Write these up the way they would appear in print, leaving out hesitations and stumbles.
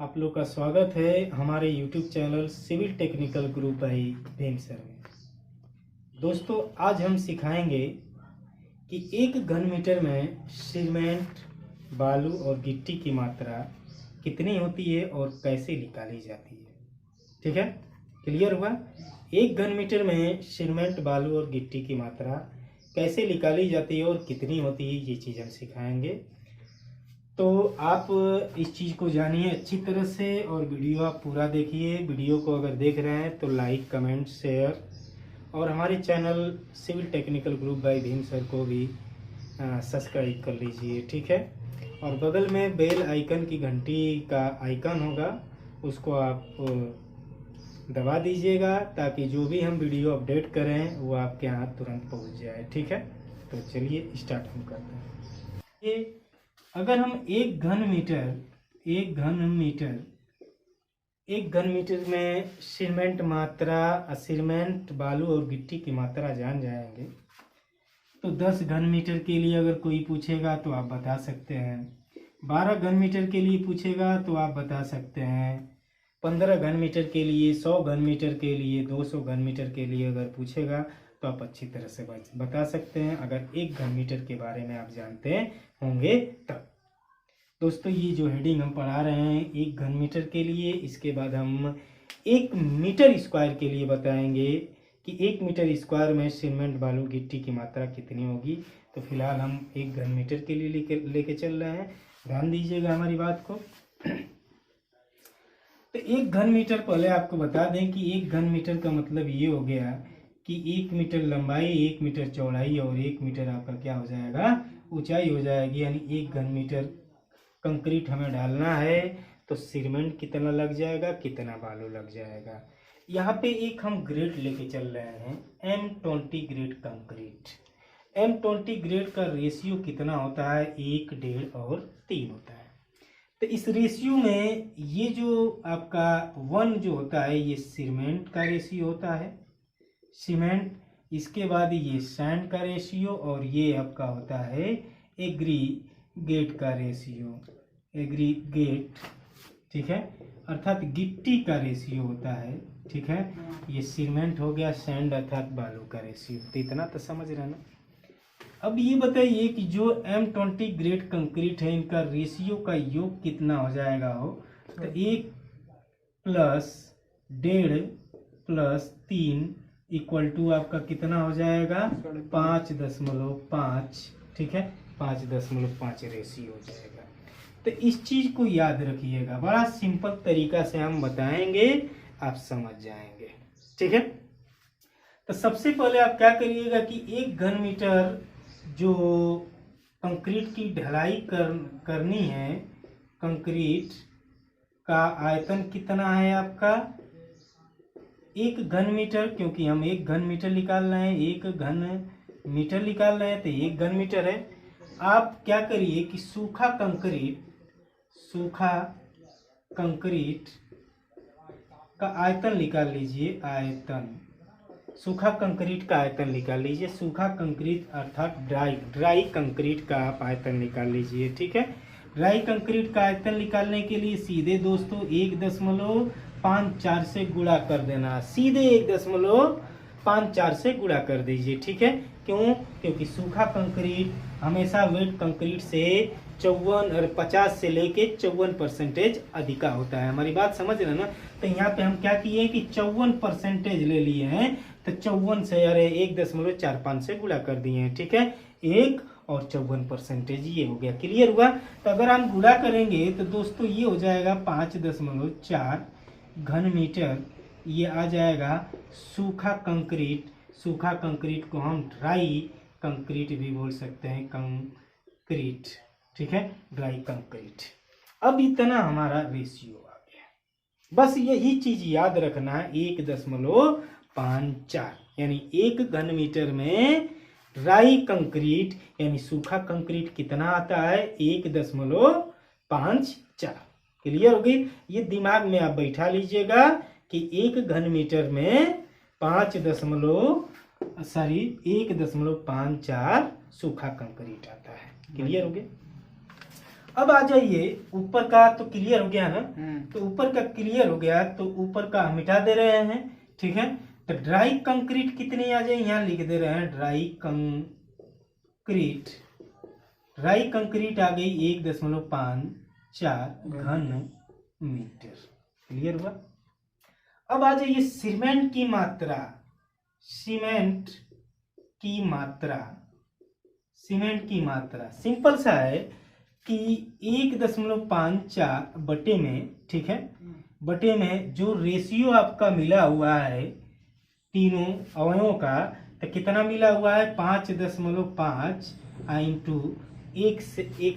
आप लोग का स्वागत है हमारे YouTube channel civil technical group by Bhim sir में। दोस्तों, आज हम सिखाएंगे कि एक घन मीटर में सीमेंट, बालू और गिट्टी की मात्रा कितनी होती है और कैसे निकाली जाती है। ठीक है, क्लियर हुआ? एक घन मीटर में सीमेंट, बालू और गिट्टी की मात्रा कैसे निकाली जाती है और कितनी होती है, ये चीज़ हम सिखाएंगे। तो आप इस चीज़ को जानिए अच्छी तरह से और वीडियो आप पूरा देखिए। वीडियो को अगर देख रहे हैं तो लाइक, कमेंट, शेयर और हमारे channel civil technical group by Bhim sir को भी सब्सक्राइब कर लीजिए। ठीक है, और बगल में बेल आइकन की घंटी का आइकन होगा, उसको आप दबा दीजिएगा ताकि जो भी हम वीडियो अपडेट करें वो आपके यहाँ तुरंत पहुँच जाए। ठीक है, तो चलिए स्टार्ट हम करते हैं। ये अगर हम एक घन मीटर में सीमेंट मात्रा, सीमेंट, बालू और गिट्टी की मात्रा जान जाएंगे तो 10 घन मीटर के लिए अगर कोई पूछेगा तो आप बता सकते हैं, 12 घन मीटर के लिए पूछेगा तो आप बता सकते हैं, 15 घन मीटर के लिए, 100 घन मीटर के लिए, 200 घन मीटर के लिए अगर पूछेगा तो आप अच्छी तरह से बता सकते हैं, अगर एक घन मीटर के बारे में आप जानते होंगे तब। दोस्तों, ये जो हेडिंग हम पढ़ा रहे हैं एक घन मीटर के लिए, इसके बाद हम 1 मीटर स्क्वायर के लिए बताएंगे कि 1 मीटर स्क्वायर में सीमेंट, बालू, गिट्टी की मात्रा कितनी होगी। तो फिलहाल हम 1 घन मीटर के लिए लेके चल रहे हैं, ध्यान दीजिएगा हमारी बात को। तो 1 घन मीटर, पहले आपको बता दें कि 1 घन मीटर का मतलब ये हो गया कि 1 मीटर लंबाई, 1 मीटर चौड़ाई और 1 मीटर आपका क्या हो जाएगा, ऊंचाई हो जाएगी। यानी 1 घन मीटर कंक्रीट हमें डालना है तो सीमेंट कितना लग जाएगा, कितना बालू लग जाएगा। यहाँ पे एक हम ग्रेड लेके चल रहे हैं, M20 grade concrete. M20 grade का रेशियो कितना होता है, 1, 1.5 और 3 होता है। तो इस रेशियो में ये जो आपका 1 जो होता है ये सीमेंट का रेशियो होता है, सीमेंट। इसके बाद ये सैंड का रेशियो और ये आपका होता है एग्रीगेट का रेशियो, एग्रीगेट। ठीक है, अर्थात गिट्टी का रेशियो होता है। ठीक है, ये सीमेंट हो गया, सैंड अर्थात बालू का रेशियो। तो इतना तो समझ रहे ना। अब ये बताइए कि जो M20 ग्रेड कंक्रीट है इनका रेशियो का योग कितना हो जाएगा हो। तो 1 + 1.5 + 3 = आपका कितना हो जाएगा, 5.5। ठीक है, 5.5 रेशियो हो जाएगा। तो इस चीज को याद रखिएगा, बड़ा सिंपल तरीका से हम बताएंगे, आप समझ जाएंगे। ठीक है, तो सबसे पहले आप क्या करिएगा कि 1 घन मीटर जो कंक्रीट की ढलाई करनी है, कंक्रीट का आयतन कितना है आपका 1 घन मीटर, क्योंकि हम 1 घन मीटर निकाल रहे हैं, 1 घन मीटर निकाल रहे हैं तो 1 घन मीटर है। आप क्या करिए कि सूखा कंक्रीट का आयतन निकाल लीजिए, आयतन, सूखा कंक्रीट का आयतन निकाल लीजिए। सूखा कंक्रीट अर्थात ड्राई कंक्रीट का आप आयतन निकाल लीजिए। ठीक है, ड्राई कंक्रीट का आयतन निकालने के लिए सीधे दोस्तों 1.54 से गुणा कर देना, सीधे 1.54 से गुणा कर दीजिए। ठीक है, क्यों? क्योंकि सूखा कंक्रीट हमेशा वेट कंक्रीट से 54 और 50 से लेके 54% अधिका होता है। हमारी बात समझ रहे ना। तो यहाँ पे हम क्या किए कि 54% ले लिए हैं, तो 54 से 1.45 से गुणा कर दिए हैं। ठीक है, 1 और 54% ये हो गया। क्लियर हुआ? तो अगर हम गुणा करेंगे तो दोस्तों ये हो जाएगा 5.4 घन मीटर। ये आ जाएगा सूखा कंक्रीट। सूखा कंक्रीट को हम ड्राई कंक्रीट भी बोल सकते हैं, कंक्रीट। ठीक है, ड्राई कंक्रीट। अब इतना हमारा रेशियो आ गया, बस यही चीज याद रखना है, 1.54 यानी 1 घन मीटर में ड्राई कंक्रीट यानी सूखा कंक्रीट कितना आता है, 1.54। क्लियर हो गई? ये दिमाग में आप बैठा लीजिएगा कि 1 घन मीटर में 1.54 सूखा कंक्रीट आता है। क्लियर हो गया? अब आ जाइए, ऊपर का तो क्लियर हो गया ना, तो ऊपर का क्लियर हो गया तो ऊपर का हम मिटा दे रहे हैं, ठीक है। तो ड्राई कंक्रीट कितनी आ जाए, यहाँ लिख दे रहे हैं ड्राई कंक्रीट आ गई 1.54 घन मीटर। क्लियर हुआ। अब आ जाइए सीमेंट की मात्रा। सिंपल सा है कि 1.54 बटे में, ठीक है, बटे में जो रेशियो आपका मिला हुआ है तीनों अवयवों का, तो कितना मिला हुआ है 5.5 इंटू एक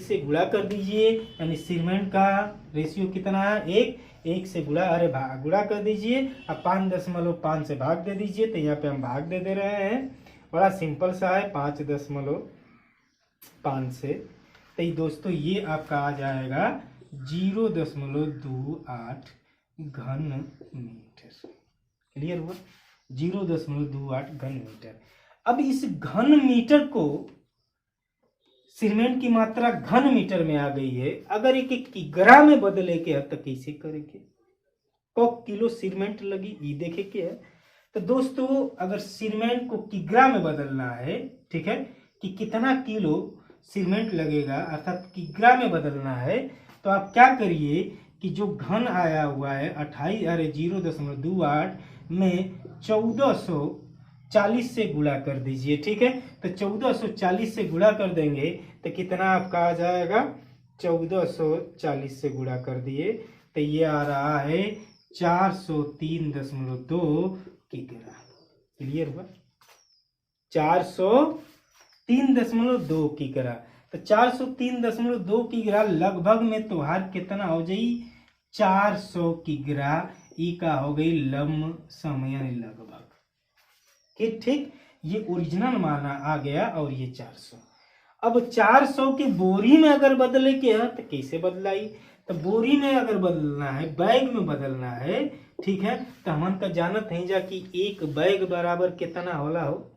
से गुणा कर दीजिए, यानी सीमेंट का रेशियो कितना है 1 से गुणा, अरे गुणा कर दीजिए, अब 5.5 से भाग दे दीजिए, तो यहाँ पे हम भाग दे रहे हैं। बड़ा सिंपल सा है, 5.5 से, तो ये दोस्तों ये आपका आ जाएगा 0.28 घन मीटर। क्लियर हुआ, 0.28 घन मीटर। अब इस घन मीटर को, सीमेंट की मात्रा घन मीटर में आ गई है, अगर एक किग्रा में बदले के तो कैसे करेंगे, तो किलो सीमेंट लगी ये देखे के है। तो दोस्तों अगर सीमेंट को किग्रा में बदलना है, ठीक है, कि कितना किलो सीमेंट लगेगा, अर्थात किग्रा में बदलना है, तो आप क्या करिए कि जो घन आया हुआ है 0.28 में 1440 से गुणा कर दीजिए, ठीक है। तो 1440 से गुणा कर देंगे तो कितना आपका आ जाएगा, 1440 से गुणा कर दिए तो ये आ रहा है 403.2 किग्रा। क्लियर हुआ, 403.2 किग्रा। तो 403.2 किग्रा लगभग में तोहार कितना हो जाई 400 किग्रा, ई का हो गई लम समय लगभग। ठीक, ये ओरिजिनल माना आ गया और ये 400। अब 400 के बोरी में अगर बदले के है तो कैसे बदलाई, तो बोरी में अगर बदलना है, बैग में बदलना है, ठीक है, तो हमन का जानत है जा कि एक बैग बराबर कितना होला हो,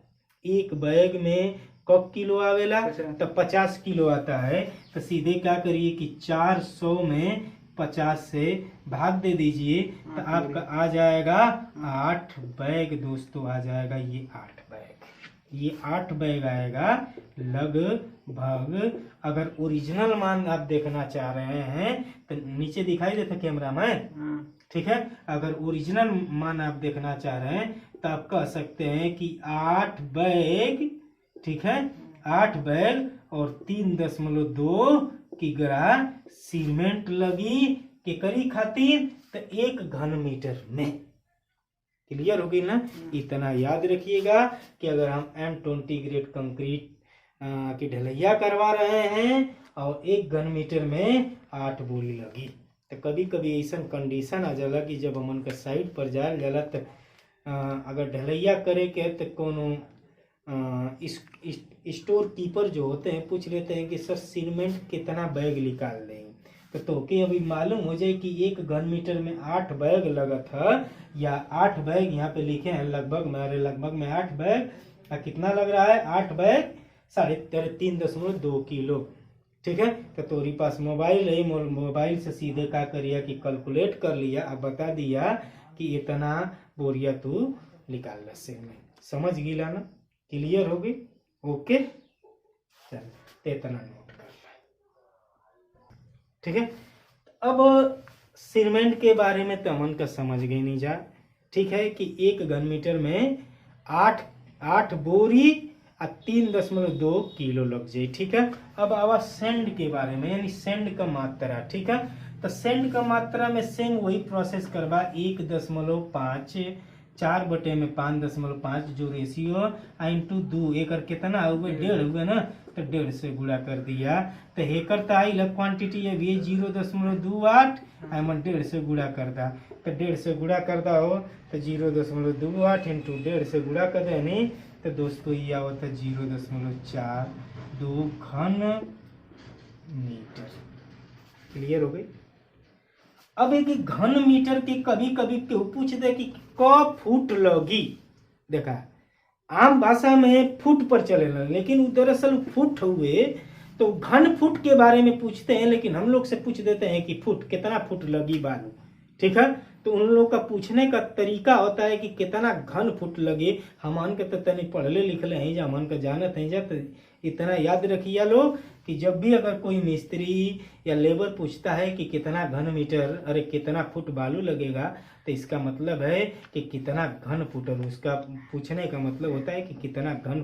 एक बैग में कब किलो आवेला, तो 50 किलो आता है। तो सीधे क्या करिए कि 400 में 50 से भाग दे दीजिए, तो आपका आ जाएगा 8 बैग दोस्तों, आ जाएगा ये 8 बैग, ये 8 बैग आएगा लगभग। अगर ओरिजिनल मान आप देखना चाह रहे हैं तो नीचे दिखाई देता कैमरा में, ठीक है, अगर ओरिजिनल मान आप देखना चाह रहे हैं तो आप कह सकते हैं कि 8 बैग, ठीक है, 8 बैग और 3.2 किग्रा सीमेंट लगी के करी खातिर, तो 1 घन मीटर में। क्लियर होगी ना। इतना याद रखिएगा कि अगर हम M20 ग्रेड कंक्रीट की ढलैया करवा रहे हैं और 1 घन मीटर में 8 बोरी लगी, तो कभी कभी ऐसा कंडीशन आ जाला कि जब हमन का साइड पर जाए जाला तो अगर ढलैया करे के तो कोनो स्टोर कीपर जो होते हैं पूछ लेते हैं कि सर सीमेंट कितना बैग निकाल देंगे, तो के अभी मालूम हो जाए कि 1 घन मीटर में 8 बैग लगा था, या 8 बैग यहाँ पे लिखे हैं लगभग में 8 बैग कितना लग रहा है, 8 बैग 3.2 किलो, ठीक है। तो तोरी पास मोबाइल रही, मोबाइल से सीधे क्या करिया कि कैलकुलेट कर लिया, अब बता दिया कि इतना बोरिया तू निकाल रहे में। समझ गिला ना, क्लियर हो गई, ओके, चल तो इतना नोट कर ले, ठीक है। अब सीमेंट के बारे में तो हमन का समझ गई नहीं जा, ठीक है, कि 1 घन मीटर में 8 बोरी 3.2 किलो लग जाए, ठीक है। अब आवा सेंड के बारे में, यानी सेंड का मात्रा, ठीक है। तो सेंड का मात्रा में सेम वही प्रोसेस करवा, 1.5 4 बटे में 5.5 जो रेशियो इंटू 2 एकर कितना हुआ 1.5 हुआ ना, तो 1.5 से गुणा कर दिया, तो हेकर तो आई लग क्वांटिटी है ये 0.28 एमन 1.5 से गुणा करता, तो 1.5 से गुणा करता हो तो 0.28 इंटू 1.5 से गुणा कर देनी, तो दोस्तों ये आवता 0.42 घन मीटर। क्लियर हो गई। अब एक घन मीटर के कभी कभी क्यों पूछ दे कि क फुट लगी, देखा आम भाषा में फुट पर चलेला, लेकिन दरअसल फुट हुए तो घन फुट के बारे में पूछते हैं, लेकिन हम लोग से पूछ देते हैं कि फुट, कितना फुट लगी बालू। ठीक है, तो उन लोगों का पूछने का तरीका होता है कि कितना घन फुट लगे। हमन के तो तनी पढ़ले लिखले हैं, जा हमन के जानत हैं, जा तो इतना याद रखिए लोग कि जब भी अगर कोई मिस्त्री या लेबर पूछता है कि कितना घन मीटर, अरे कितना फुट बालू लगेगा, तो इसका मतलब है कि कितना घन फुट, और उसका पूछने का मतलब होता है कि कितना घन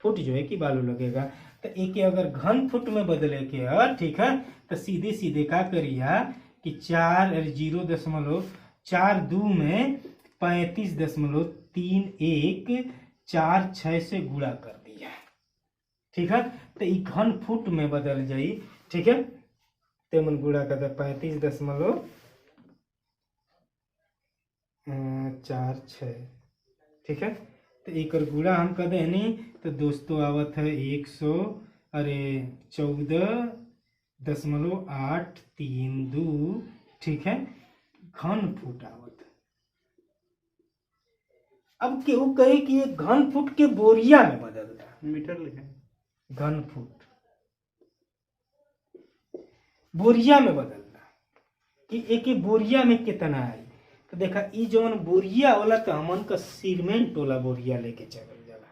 फुट जो है कि बालू लगेगा। तो एक अगर घन फुट में बदले के है, ठीक है, तो सीधे सीधे क्या करिए कि 4.42 में 35.3146 से गुणा कर दिया। ठीक है, तो ये घन फुट में बदल जाई। ठीक है, तो मन गुणा कर 35.46। ठीक है, तो एक गुणा हम कर देनी, तो दोस्तों आवत है 14.832। ठीक है, घन फुट आवत है। अब केहू कहे कि ये घन फुट के बोरिया में बदलता, मीटर लिखे घन फुट बोरिया में बदलना कि एक बोरिया में कितना है। तो देखा ई जौन बोरिया होला तो हमन का सीमेंट वाला बोरिया लेके चलल जाला।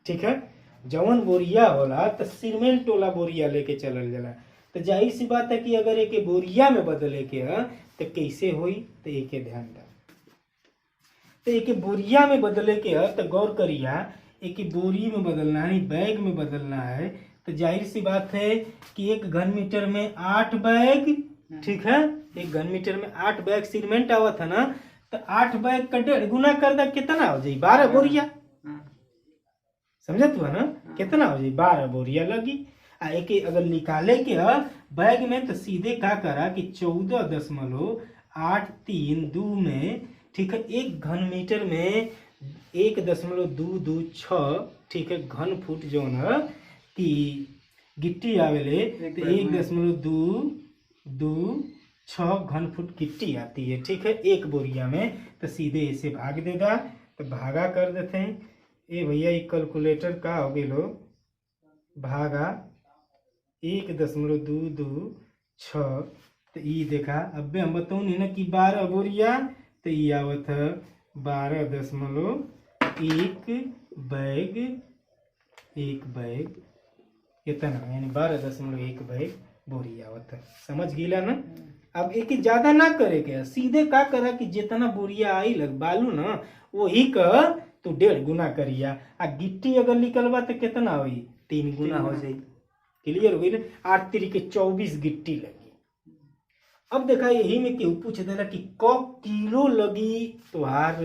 ठीक है, जौन बोरिया होला तो सीमेंट वाला बोरिया लेके चलल जाला। तो जाहिर सी बात है कि अगर एक बोरिया में बदले के है तो कैसे होई, तो एक ध्यान दा। तो एक बोरिया में बदले के है तो गौर करिया, एक बोरी में बदलना है, बैग में बदलना है, तो जाहिर सी बात है कि एक घन मीटर में 8 बैग। ठीक है, एक घन मीटर में 8 बैग सीमेंट आवत है ना, तो 8 बैग का 1.5 गुना कर दे, कितना हो जाए 12 बोरिया। समझत हुआ ना, कितना हो जाए 12 बोरिया लगी। एक अगर निकाले के है बैग में, तो सीधे क्या करा कि 14.832 में, ठीक है, एक घन मीटर में 1.226, ठीक है, घन फुट जो है कि गिट्टी आवेले, तो 1.226 घन फुट गिट्टी आती है। ठीक है, एक बोरिया में। तो सीधे इसे भाग देगा, तो भागा कर देते हैं। ए भैया ये कैलकुलेटर का हो गई लो, भागा 1.226, तो ये देखा अब हम बताऊँ नहीं ना कि 12 बोरिया, तो ये आवत है 12.1 बैग, एक बैग कितना, यानी 12.1 बैग बोरी आवत है। समझ गिला ना। अब एक ज्यादा ना करे के, सीधे का करा कि जितना बोरिया आई लग बालू ना वही का तो 1.5 गुना करिया। आ गिट्टी अगर निकलवा तो कितना हुई, 3 गुना हो जाए। क्लियर हो गई ना। 8 3 के 24 गिट्टी लगी। अब देखा यही में केहू पूछ देला कि क किलो लगी तुहार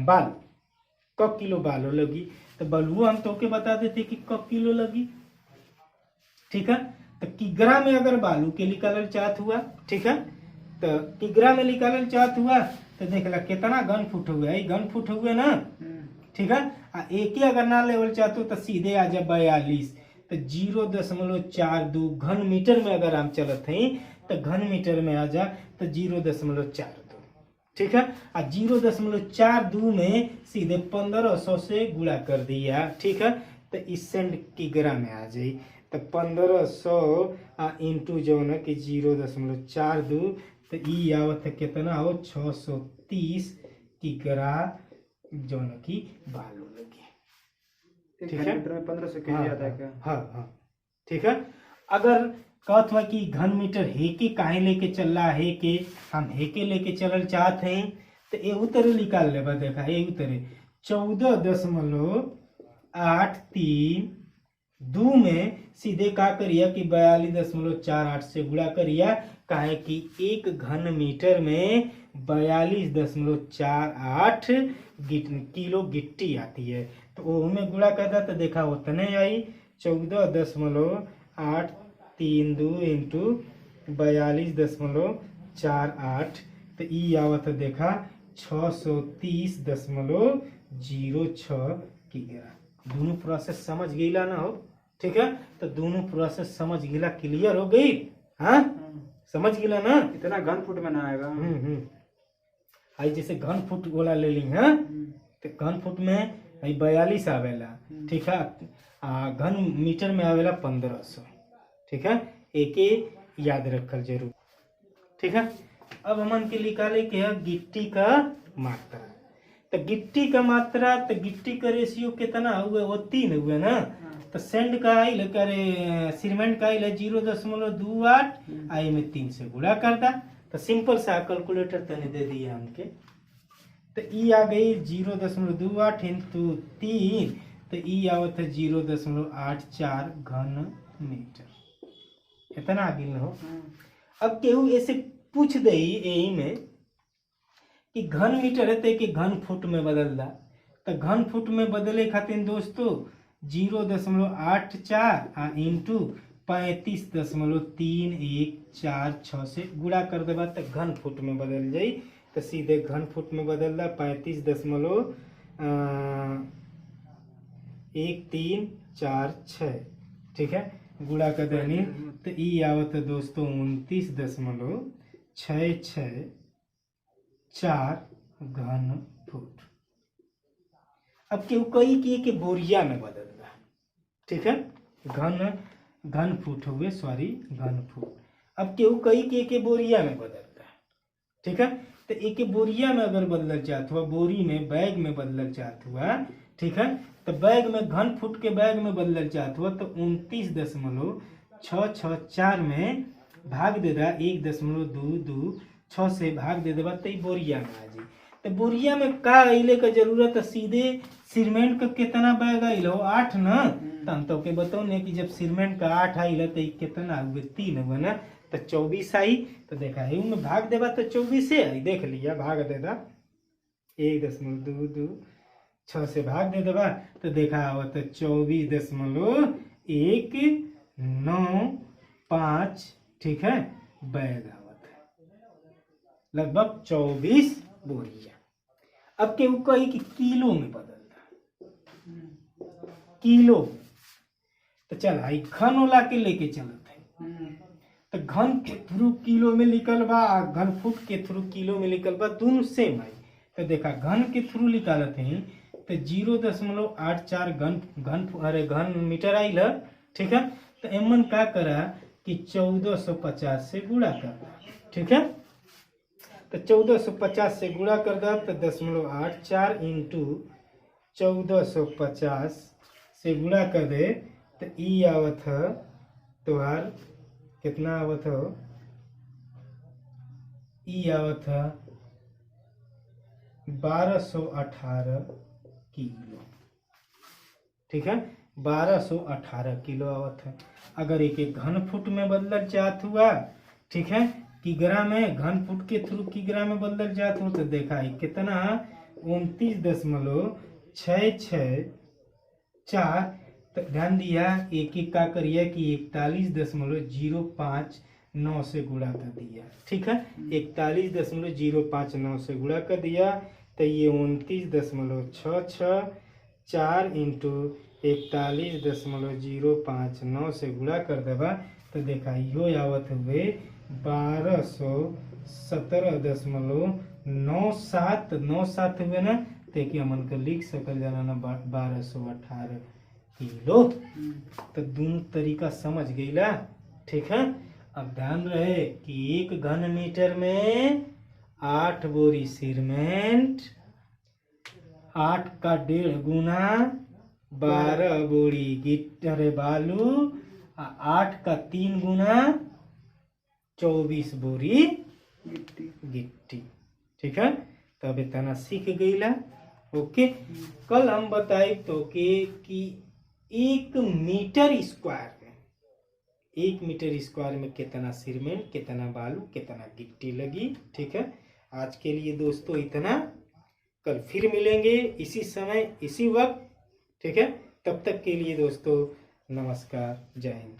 बालू, क किलो बालू लगी, तो बलुआ हम तो के बता देते कि क किलो लगी। ठीक है, तो किग्रा में अगर बालू के निकालल चाहत हुआ, ठीक है, तो किग्रा में निकालल चाहत हुआ, तो देख ला कितना घन फुट हुआ, ये घन फुट हुए ना। ठीक है, एक ही अगर ना लेवल चाहते हो तो सीधे आ जाए 42, तो 0.42 घन मीटर में अगर हम चलत हैं तो घन मीटर में आ जा तो 0.42। ठीक है, 0.42 में सीधे 1500 से गुणा कर दिया। ठीक है, तो इस सेंट किग्रा में आ जाए, तो 1500 इंटू जो है कि 0.42, तो ई आवत है कितना हो 630 किग्रा जो है कि बालू लगी। ठीक है, मीटर में 1500 केजी आता है क्या? हाँ हाँ, ठीक है। अगर कहत हुआ कि घन मीटर हेके काहे लेके चल रहा है, कि हम हेके लेके चलल चाहते हैं, तो ये उतरे निकाल लेबा। देखा ये उतरे 14.832 में सीधे का करिया कि 42.48 से गुणा करिया, काहे कि एक घन मीटर में 42.48 किलो गिट्टी आती है। तो वो में गुणा करता तो देखा उतने आई 14.832 इंटू 42.48, तो ई आवत देखा 630.06 किग्रा। दोनों प्रोसेस समझ गईला ना हो। ठीक है, तो दोनों प्रोसेस समझ गईला, क्लियर हो गई। हाँ, समझ गईला ना। इतना घन फुट में ना आएगा। आई जैसे घन फुट वाला ले ली है, तो घन फुट में 42 आवेला। ठीक है, घन मीटर में आवेला 1500। ठीक है, एके याद रखल जरूर। ठीक है, अब हमन के निकाले के है गिट्टी का मात्रा। तो गिट्टी का मात्रा, तो गिट्टी का रेशियो कितना हुआ, वो 3 हुए ना। तो सेंड का आइल करे सीमेंट का आइल 0.28 आई में 3 से गुणा कर दा। तो सिंपल सा कैलकुलेटर तने दे दिया हमके। तो ई आ गई 0.28 इंटू 3, तो ई आवत है 0.84 घन मीटर। इतना आगे न हो। अब केहू ऐसे पूछ दे यही में कि घन मीटर है कि घन फुट में बदल दा। तो घन फुट में बदले खातिर दोस्तों 0.84 इंटू 35.3146 से गुणा कर देबा तो घन फुट में बदल जाई। तो सीधे घन फुट में बदल दा 35.1346। ठीक है, गुणा कर देनी तो ई आवत है दोस्तों 29.664 घन फुट। अब केहू कई के बोरिया में बदल दा। ठीक है, घन फुट हुए, सॉरी घन फुट। अब केहू कई के बोरिया में बदल दा। ठीक है, तो एक बोरिया में अगर बदलल चाहत हुआ, बोरी में बैग में बदलल चाहत हुआ, ठीक है, तो बैग में घन फुट के बैग में बदलल चाहत हुआ तो 29.664 में भाग दे दा 1.226 से भाग दे देबा तो बोरिया में आ जाई। तो बोरिया में का अइले का जरूरत है, सीधे सीमेंट का कितना बैग आइल हो 8 ना। तो हम तो के बताओ ने कि जब सीमेंट का 8 आइल तो कितना हुए 3 हुए ना, तो 24 आई। तो देखा है में भाग देबा तो 24 से आई, देख लिया भाग देदा 1.226 से भाग दे देबा तो देखा हो तो 24.195। ठीक है, बैग आवत है लगभग 24 बोरिया। अब केहू कही कि किलो में बदलता, किलो तो चल आई घन वाला के लेके चलत है। तो घन के थ्रू किलो में लिखल बा, घन फुट के थ्रू किलो में लिखल बा, दोनों सेम आई। तो देखा घन के थ्रू निकालत है तो 0.84 घन मीटर आइल। ठीक है, तो एमन का करा कि 1450 से गुणा कर दा। ठीक है, तो 1450 से गुणा कर दा तो 0.84 इंटू 1450 से गुणा कर दे तो ई आवत है तोहार कितना आवत हो, ई आवत है 1218 किलो। ठीक है, 1218 किलो आवत है। अगर एक घन फुट में बदलल चाहत हुआ, ठीक है, किग्रा में घन फुट के थ्रू किग्रा में बदलल चाहत हुआ तो देखा है कितना 29.664। तो ध्यान दिया एक का करिए कि 41.059 से गुणा कर दिया। ठीक है, 41.059 से गुणा कर दिया तो ये 29.664 इंटू 41.059 से गुणा कर देबा तो देखा यो आवत हुए 1217.97 हुए ना। तो हमन के लिख सकल जाला ना 1218 किलो। तो दोनों तरीका समझ गईला। ठीक है, अब ध्यान रहे कि 1 घन मीटर में 8 बोरी सीमेंट, 8 का 1.5 गुना 12 बोरी गिट्टी बालू, 8 का 3 गुना 24 बोरी गिट्टी। ठीक है, तब इतना सीख गईला। ओके, कल हम बताए तो कि 1 मीटर स्क्वायर में कितना सीमेंट, कितना बालू, कितना गिट्टी लगी। ठीक है, आज के लिए दोस्तों इतना। कल फिर मिलेंगे इसी समय इसी वक्त। ठीक है, तब तक के लिए दोस्तों नमस्कार, जय हिंद।